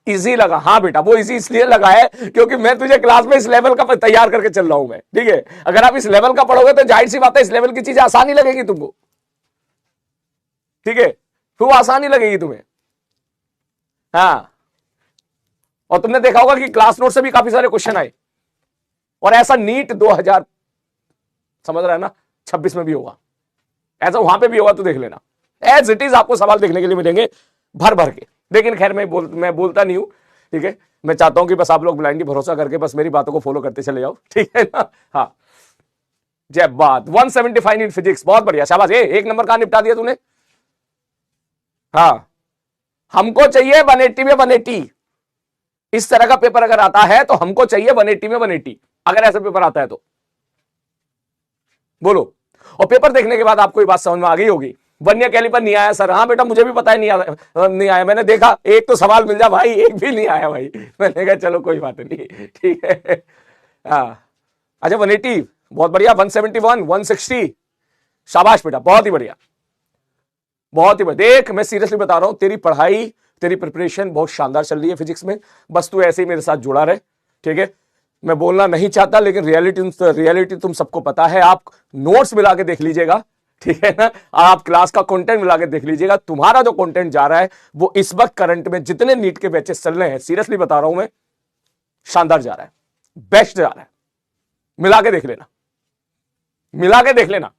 Easy लगा? हाँ बेटा, वो इजी इसलिए लगा है क्योंकि मैं तुझे क्लास में इस लेवल का तैयार करके चल रहा हूं मैं, ठीक है। अगर आप इस लेवल का पढ़ोगे तो जाहिर सी बात है इस लेवल की चीजें आसानी लगेगी तुमको, ठीक है, तो आसानी लगेगी तुम्हें। हाँ, और तुमने देखा होगा कि क्लास नोट से भी काफी सारे क्वेश्चन आए, और ऐसा नीट 2000 समझ रहा है ना 26 में भी होगा, ऐसा वहां पे भी होगा, तो देख लेना। एज इट इज आपको सवाल देखने के लिए मिलेंगे भर भर के। लेकिन खैर मैं बोलता नहीं हूं, ठीक है। मैं चाहता हूं कि बस आप लोग ब्लाइंडली भरोसा करके बस मेरी बातों को फॉलो करते चले जाओ, ठीक है ना। हाँ, जय बात। 175 इन फिजिक्स, बहुत बढ़िया, शाबाश। एक नंबर कहां निपटा दिया तूने? हाँ, हमको चाहिए 180 में 180। इस तरह का पेपर अगर आता है तो हमको चाहिए 180 में 180, अगर ऐसा पेपर आता है तो बोलो। और पेपर देखने के बाद आपको ये बात समझ में आ गई होगी, वर्नियर कैलिपर नहीं आया सर। हाँ बेटा, मुझे भी पता है नहीं आया। मैंने देखा एक तो सवाल मिल जा भाई, एक भी नहीं आया भाई। मैंने कहा चलो कोई बात नहीं, ठीक है। हाँ, अच्छा 180, बहुत बढ़िया। 171, 160, शाबाश बेटा, बहुत ही बढ़िया, बहुत ही बढ़िया। देख, मैं सीरियसली बता रहा हूं, तेरी पढ़ाई, तेरी प्रिपरेशन बहुत शानदार चल रही है फिजिक्स में। बस तू ऐसे ही मेरे साथ जुड़ा रहे, ठीक है। मैं बोलना नहीं चाहता, लेकिन रियलिटी तुम सबको पता है। आप नोट्स मिला के देख लीजिएगा, ठीक है ना। आप क्लास का कंटेंट मिला के देख लीजिएगा, तुम्हारा जो कंटेंट जा रहा है वो इस वक्त करंट में जितने नीट के बैचेस चल रहे हैं, सीरियसली बता रहा हूं मैं, शानदार जा रहा है, बेस्ट जा रहा है। मिला के देख लेना, मिला के देख लेना।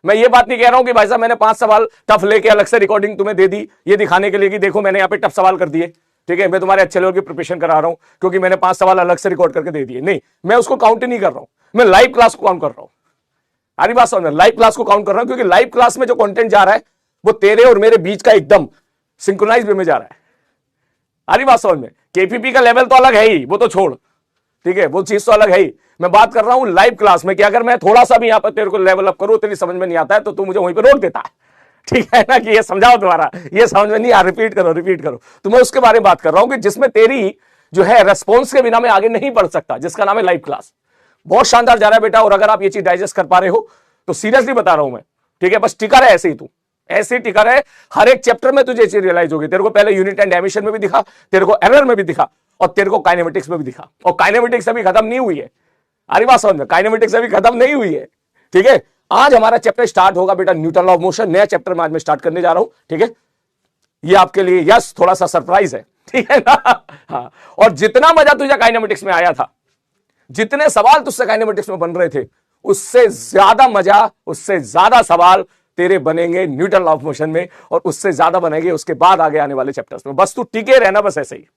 मैं ये बात नहीं कह रहा हूं कि भाई साहब मैंने 5 सवाल टफ लेके अलग से रिकॉर्डिंग तुम्हें दे दी, ये दिखाने के लिए कि देखो मैंने यहां पे टफ सवाल कर दिए, ठीक है, मैं तुम्हारे अच्छे लेवल की प्रिपरेशन करा रहा हूं क्योंकि मैंने 5 सवाल अलग से रिकॉर्ड करके दे दिए। नहीं, मैं उसको काउंट नहीं कर रहा हूं, मैं लाइव क्लास को काउंट कर रहा हूं। सारी बात समझ में, लाइव क्लास को काउंट कर रहा हूं क्योंकि लाइव क्लास में जो कंटेंट जा रहा है वो तेरे और मेरे बीच का एकदम सिंक्रोनाइज वे में जा रहा है। सारी बात समझ में। केपीपी का लेवल तो अलग है ही, वो तो छोड़, ठीक है, वो चीज तो अलग है ही। मैं बात कर रहा हूं लाइव क्लास में कि अगर मैं थोड़ा सा भी यहां पर तेरे को लेवल अप करूं, तेरी समझ में नहीं आता है तो तू मुझे वहीं पर रोक देता है, ठीक है ना, कि ये समझाओ दोबारा, ये समझ में नहीं आ, रिपीट करो। तो मैं उसके बारे में बात कर रहा हूं कि जिसमें तेरी जो है रेस्पॉन्स के बिना मैं आगे नहीं बढ़ सकता, जिसका नाम है लाइव क्लास। बहुत शानदार जा रहा है बेटा, और अगर आप ये चीज डाइजेस्ट कर पा रहे हो तो सीरियसली बता रहा हूं मैं, ठीक है। बस टिका रहे ऐसे ही, तू ऐसे ही टिका रहे। हर एक चैप्टर में तुझे चीज रियलाइज होगी। तेरे को पहले यूनिट एंड एमिशन में भी दिखा, तेरे को एरर में भी दिखा, और तेरे को काइनेमेटिक्स में भी दिखा। और काइनेमेटिक्स अभी खत्म नहीं हुई है, अरे बात समझ में, काइनेमेटिक्स अभी खत्म नहीं हुई है, ठीक है। आज हमारा चैप्टर स्टार्ट होगा बेटा न्यूटन लॉ ऑफ मोशन, नया चैप्टर में आज मैं स्टार्ट करने जा रहा हूं, ठीक है। ये आपके लिए यस थोड़ा सा सरप्राइज है, ठीक है ना। हाँ, और जितना मजा तुझे काइनेमेटिक्स में आया था, जितने सवाल तुझसे काइनेमेटिक्स में बन रहे थे, उससे ज्यादा मजा, उससे ज्यादा सवाल तेरे बनेंगे न्यूटन लॉ ऑफ मोशन में, और उससे ज्यादा बनेंगे उसके बाद आगे आने वाले चैप्टर्स में। बस तू टिके रहना, बस ऐसे ही।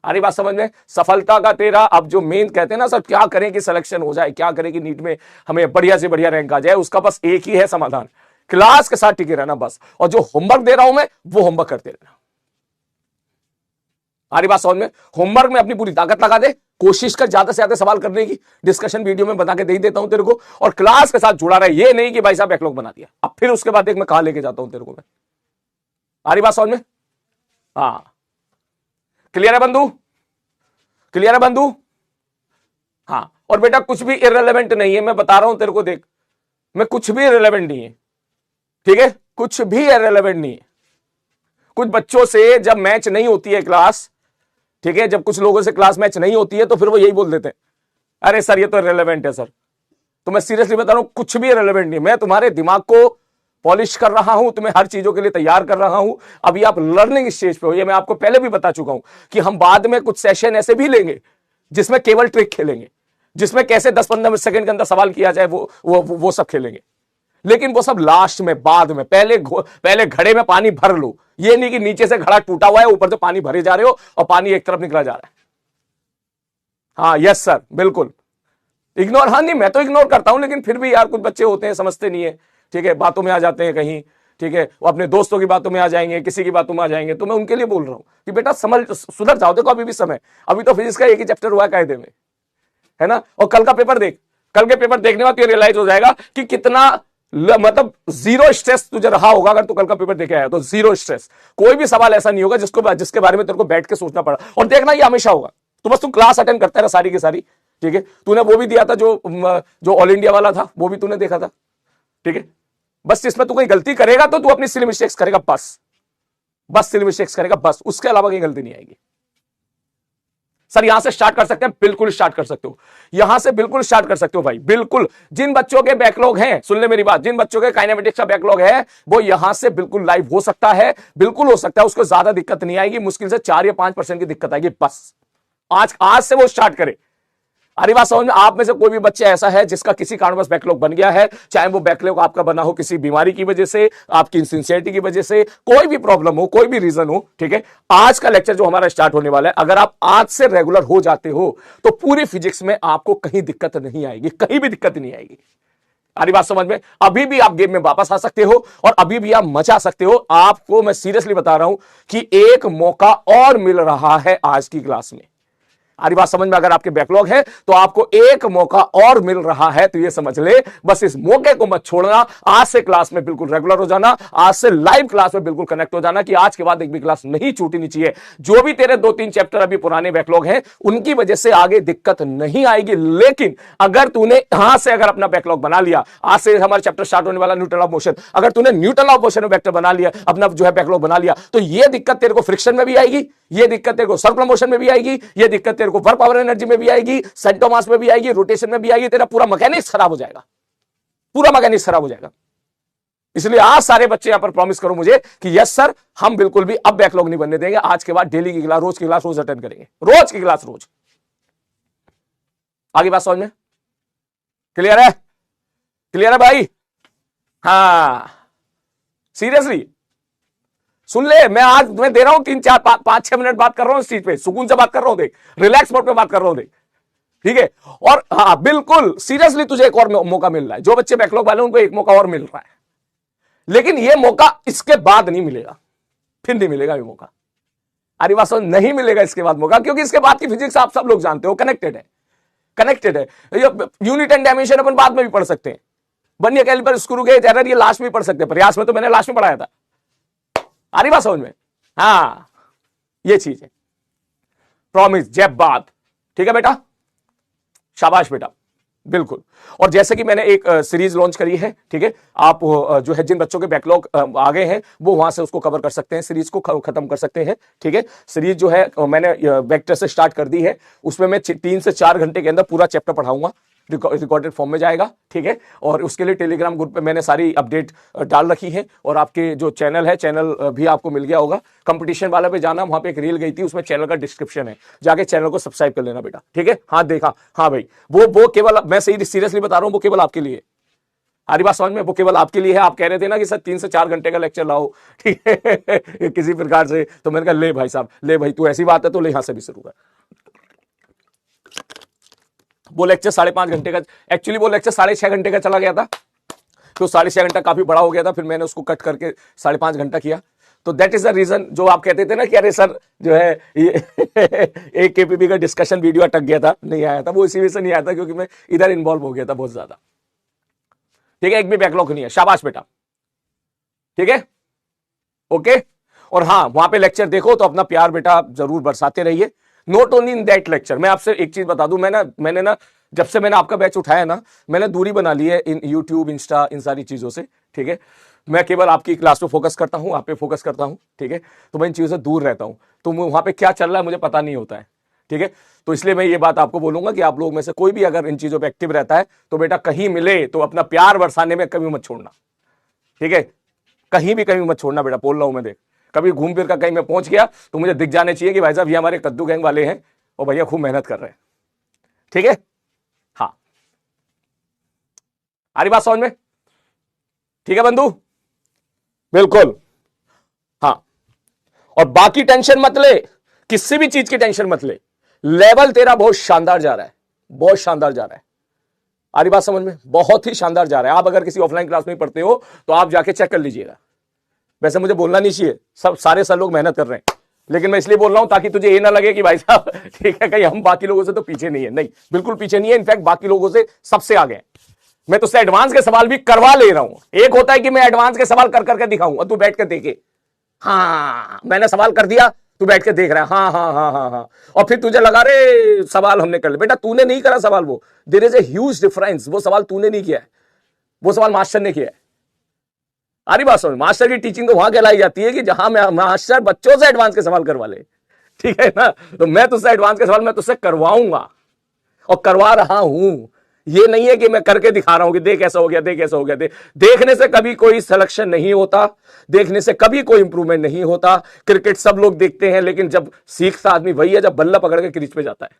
आ रही बात समझ में? सफलता का तेरा अब जो मेन कहते हैं ना सर, क्या करें कि सिलेक्शन हो जाए, क्या करें कि नीट में हमें बढ़िया से बढ़िया रैंक आ जाए, उसका बस एक ही है समाधान, क्लास के साथ टिके रहना बस। और जो होमवर्क दे रहा हूं मैं, वो होमवर्क करते रहना। आ रही बात समझ में? होमवर्क में अपनी पूरी ताकत लगा दे, कोशिश कर ज्यादा से ज्यादा सवाल करने की। डिस्कशन वीडियो में बता के दे ही देता हूं तेरे को, और क्लास के साथ जुड़ा रहे। ये नहीं कि भाई साहब बैकलॉग बना दिया, अब फिर उसके बाद देख मैं कहां लेके जाता हूं तेरे को मैं। आ रही बात समझ में? हाँ, क्लियर है बंधु? क्लियर है बंधु? हाँ, और बेटा कुछ भी इररिलेवेंट नहीं है, मैं बता रहा हूं तेरे को, देख मैं कुछ भी इररिलेवेंट नहीं है, ठीक है, कुछ भी इररिलेवेंट नहीं है। कुछ बच्चों से जब मैच नहीं होती है क्लास, ठीक है, जब कुछ लोगों से क्लास मैच नहीं होती है तो फिर वो यही बोल देते हैं, अरे सर ये तो इररिलेवेंट है सर। तो मैं सीरियसली बता रहा हूं, कुछ भी इररिलेवेंट नहीं। मैं तुम्हारे दिमाग को पॉलिश कर रहा हूं, तुम्हें हर चीजों के लिए तैयार कर रहा हूं। अभी आप लर्निंग स्टेज पे हो, ये मैं आपको पहले भी बता चुका हूं कि हम बाद में कुछ सेशन ऐसे भी लेंगे जिसमें केवल ट्रिक खेलेंगे, जिसमें कैसे 10-15 सेकंड के अंदर सवाल किया जाए, वो सब खेलेंगे। लेकिन वो सब लास्ट में, बाद में। पहले घड़े में पानी भर लो। ये नहीं कि नीचे से घड़ा टूटा हुआ है, ऊपर से पानी भरे जा रहे हो और पानी एक तरफ निकला जा रहा है। हाँ यस सर, बिल्कुल इग्नोर। हाँ नहीं, मैं तो इग्नोर करता हूं, लेकिन फिर भी यार कुछ बच्चे होते हैं समझते नहीं है, ठीक है, बातों में आ जाते हैं कहीं, ठीक है, वो अपने दोस्तों की बातों में आ जाएंगे, किसी की बातों में आ जाएंगे। तो मैं उनके लिए बोल रहा हूं कि बेटा समझ, सुधर जाओ। देखो अभी भी समय, अभी तो फिजिक्स का एक ही चैप्टर हुआ है कायदे में, है ना। और कल का पेपर देख, कल के पेपर देखने बाद रियलाइज हो जाएगा कि कितना मतलब जीरो स्ट्रेस तुझे रहा होगा। अगर तू कल का पेपर देखे आया तो जीरो स्ट्रेस, कोई भी सवाल ऐसा नहीं होगा जिसके बारे में तेरे को बैठ के सोचना पड़ा। और देखना ये हमेशा होगा, तो बस तू क्लास अटेंड करता है सारी की सारी, ठीक है। तूने वो भी दिया था जो ऑल इंडिया वाला था, वो भी तूने देखा था, ठीक है। बस इसमें तू कोई गलती करेगा तो तू अपनी सिली मिस्टेक्स करेगा, बस सिली मिस्टेक्स करेगा, बस उसके अलावा कोई गलती नहीं आएगी। सर यहां से स्टार्ट कर सकते हैं, बिल्कुल स्टार्ट कर सकते हो, यहां से बिल्कुल स्टार्ट कर सकते हो भाई, बिल्कुल। जिन बच्चों के बैकलॉग हैं, सुन ले मेरी बात, जिन बच्चों के काइनेमेटिक्स का बैकलॉग है वो यहां से बिल्कुल लाइव हो सकता है, बिल्कुल हो सकता है, उसको ज्यादा दिक्कत नहीं आएगी, मुश्किल से 4 या 5% की दिक्कत आएगी बस। आज से वो स्टार्ट करे। अरे बात समझ में? आप में से कोई भी बच्चा ऐसा है जिसका किसी कारणवश बैकलॉग बन गया है, चाहे वो बैकलॉग आपका बना हो किसी बीमारी की वजह से, आपकी इनसिंसियरिटी की वजह से, कोई भी प्रॉब्लम हो, कोई भी रीजन हो, ठीक है, आज का लेक्चर जो हमारा स्टार्ट होने वाला है, अगर आप आज से रेगुलर हो जाते हो तो पूरी फिजिक्स में आपको कहीं दिक्कत नहीं आएगी, कहीं भी दिक्कत नहीं आएगी। अरे बात समझ में? अभी भी आप गेम में वापस आ सकते हो और अभी भी आप मचा सकते हो। आपको मैं सीरियसली बता रहा हूं कि एक मौका और मिल रहा है आज की क्लास में। आरी बात समझ में? अगर आपके बैकलॉग है तो आपको एक मौका और मिल रहा है, तो ये समझ ले, बस इस मौके को मत छोड़ना। आज से क्लास में बिल्कुल रेगुलर हो जाना, आज से लाइव क्लास में बिल्कुल कनेक्ट हो जाना कि आज के बाद एक भी क्लास नहीं छूटनी चाहिए। जो भी तेरे 2-3 चैप्टर अभी पुराने बैकलॉग हैं उनकी वजह से आगे दिक्कत नहीं आएगी, लेकिन अगर तूने यहां से अगर अपना बैकलॉग बना लिया, आज से हमारा चैप्टर स्टार्ट होने वाला न्यूटन ऑफ मोशन, अगर तूने न्यूटन ऑफ मोशन में वेक्टर बना लिया, अपना जो है बैकलॉग बना लिया, तो ये दिक्कत तेरे को फ्रिक्शन में भी आएगी, ये दिक्कत तेरे को सर्कुलर मोशन में भी आएगी, ये दिक्कत तेरे को वर्क पावर एनर्जी में भी आएगी, सेंटर मास में भी आएगी, रोटेशन में भी आएगी, तेरा पूरा मैकेनिक्स खराब हो जाएगा, पूरा मैकेनिक्स खराब हो जाएगा। इसलिए आज सारे बच्चे यहां पर प्रॉमिस करो मुझे कि यस सर, हम बिल्कुल भी अब बैकलॉग नहीं बनने देंगे, आज के बाद डेली की क्लास, रोज की क्लास रोज अटेंड करेंगे, रोज की क्लास रोज। आगे बात समझ में? क्लियर है? क्लियर है भाई? हाँ सीरियसली सुन ले, मैं आज तुम्हें दे रहा हूं 3-4-5-6 मिनट बात कर रहा हूं इस चीज पे, सुकून से बात कर रहा हूं, देख रिलैक्स मोड पे बात कर रहा हूं, देख ठीक है। और हाँ बिल्कुल सीरियसली तुझे एक और मौका मिल रहा है, जो बच्चे बैकलॉग वाले उनको एक मौका और मिल रहा है, लेकिन ये मौका इसके बाद नहीं मिलेगा, फिर नहीं मिलेगा ये मौका। अरे वास्तव नहीं मिलेगा इसके बाद मौका, क्योंकि इसके बाद की फिजिक्स आप सब लोग जानते हो, कनेक्टेड है, कनेक्टेड है। यूनिट एंड डायमेंशन अपन बाद में भी पढ़ सकते हैं, vernier calliper, screw gauge, error, ये लास्ट में पढ़ सकते हैं, प्रयास में तो मैंने लास्ट में पढ़ाया था। आ रही बात समझ में? हाँ ये चीज है, प्रॉमिस जब बात, ठीक है बेटा, शाबाश बेटा, बिल्कुल। और जैसे कि मैंने एक सीरीज लॉन्च करी है, ठीक है, आप जो है जिन बच्चों के बैकलॉग आ गए हैं वो वहां से उसको कवर कर सकते हैं, सीरीज को खत्म कर सकते हैं, ठीक है। सीरीज जो है मैंने वेक्टर से स्टार्ट कर दी है, उसमें मैं 3 से 4 घंटे के अंदर पूरा चैप्टर पढ़ाऊंगा, रिकॉर्डेड फॉर्म में जाएगा, ठीक है। और उसके लिए टेलीग्राम ग्रुप पे मैंने सारी अपडेट डाल रखी है, और आपके जो चैनल है, चैनल भी आपको मिल गया होगा, कंपटीशन वाला पे जाना, वहां पे एक रील गई थी, उसमें चैनल का डिस्क्रिप्शन है, जाके चैनल को सब्सक्राइब कर लेना बेटा, ठीक है। हाँ देखा, हाँ भाई, वो केवल, मैं सही सीरियसली बता रहा हूं, वो केवल आपके लिए, हमारी बात समझ में, वो केवल आपके लिए है। आप कह रहे थे ना कि सर 3 से 4 घंटे का लेक्चर लाओ, ठीक है किसी प्रकार से, तो मैंने कहा ले भाई साहब, ले भाई तू ऐसी बात है तो ले, यहां से भी शुरू कर। वो लेक्चर 5.5 घंटे का, एक्चुअली वो लेक्चर 6.5 घंटे का चला गया था, तो 6.5 घंटा काफी बड़ा हो गया था, फिर मैंने उसको कट करके 5.5 घंटा किया। तो दैट इज द रीजन, जो आप कहते थे ना कि अरे सर जो है ये एक केपीपी का डिस्कशन वीडियो अटक गया था, नहीं आया था, वो इसी वजह से नहीं आया था क्योंकि मैं इधर इन्वॉल्व हो गया था बहुत ज्यादा, ठीक है। एक भी बैकलॉग नहीं है, शाबाश बेटा, ठीक है, ओके। और हाँ वहां पे लेक्चर देखो तो अपना प्यार बेटा जरूर बरसाते रहिए, not only in that lecture. मैं आपसे एक चीज बता दूं, मैंने ना जब से मैंने आपका बैच उठाया ना, मैंने दूरी बना ली है इन यूट्यूब, इंस्टा, इन सारी चीजों से, ठीक है। मैं केवल आपकी क्लास पे फोकस करता हूं, आप पे फोकस करता हूं, ठीक है। तो मैं इन चीजों से दूर रहता हूं, तो वहां पे क्या चल रहा है मुझे पता नहीं होता है, ठीक है। तो इसलिए मैं ये बात आपको बोलूंगा कि आप लोग में से कोई भी अगर इन चीजों पे एक्टिव रहता है तो बेटा कहीं मिले तो अपना प्यार बरसाने में कभी मत छोड़ना, ठीक है। कहीं भी मत छोड़ना बेटा, बोल रहा हूं मैं, देख कभी घूम फिर कर कहीं मैं पहुंच गया तो मुझे दिख जाने चाहिए कि भाई साहब ये हमारे कद्दू गैंग वाले हैं और भैया खूब मेहनत कर रहे हैं, ठीक है। हाँ आ रही बात समझ में? ठीक है बंधु, बिल्कुल। हाँ और बाकी टेंशन मत ले, किसी भी चीज की टेंशन मत ले, लेवल तेरा बहुत शानदार जा रहा है, बहुत शानदार जा रहा है। आ रही बात समझ में? बहुत ही शानदार जा रहा है। आप अगर किसी ऑफलाइन क्लास में पढ़ते हो तो आप जाके चेक कर लीजिएगा, वैसे मुझे बोलना नहीं चाहिए, सब सारे सर लोग मेहनत कर रहे हैं, लेकिन मैं इसलिए बोल रहा हूं ताकि तुझे ये ना लगे कि भाई साहब ठीक है कहीं हम बाकी लोगों से तो पीछे नहीं है, नहीं बिल्कुल पीछे नहीं है, इनफैक्ट बाकी लोगों से सबसे आगे हैं। मैं तुझसे एडवांस के सवाल भी करवा ले रहा हूं, एक होता है कि मैं एडवांस के सवाल कर करके दिखाऊं और तू बैठ के देखे, हाँ मैंने सवाल कर दिया, तू बैठ के देख रहा है, हाँ हाँ हाँ हाँ हाँ, और फिर तुझे लगा रे सवाल हमने कर लिया। बेटा तूने नहीं करा सवाल, वो there is a huge difference, वो सवाल तूने नहीं किया है, वो सवाल मास्टर ने किया है। अरे बात समझ, मास्टर की टीचिंग तो वहां कहलाई जाती है कि जहां मास्टर बच्चों से एडवांस के सवाल करवा ले, ठीक है ना। तो मैं तुझसे एडवांस के सवाल मैं तुझसे करवाऊंगा और करवा रहा हूं। ये नहीं है कि मैं करके दिखा रहा हूं कि देख ऐसा हो गया, देख ऐसा हो गया। देखने से कभी कोई सिलेक्शन नहीं होता, देखने से कभी कोई इंप्रूवमेंट नहीं होता। क्रिकेट सब लोग देखते हैं, लेकिन जब सीखता आदमी वही है जब बल्ला पकड़ के क्रीज पे जाता है।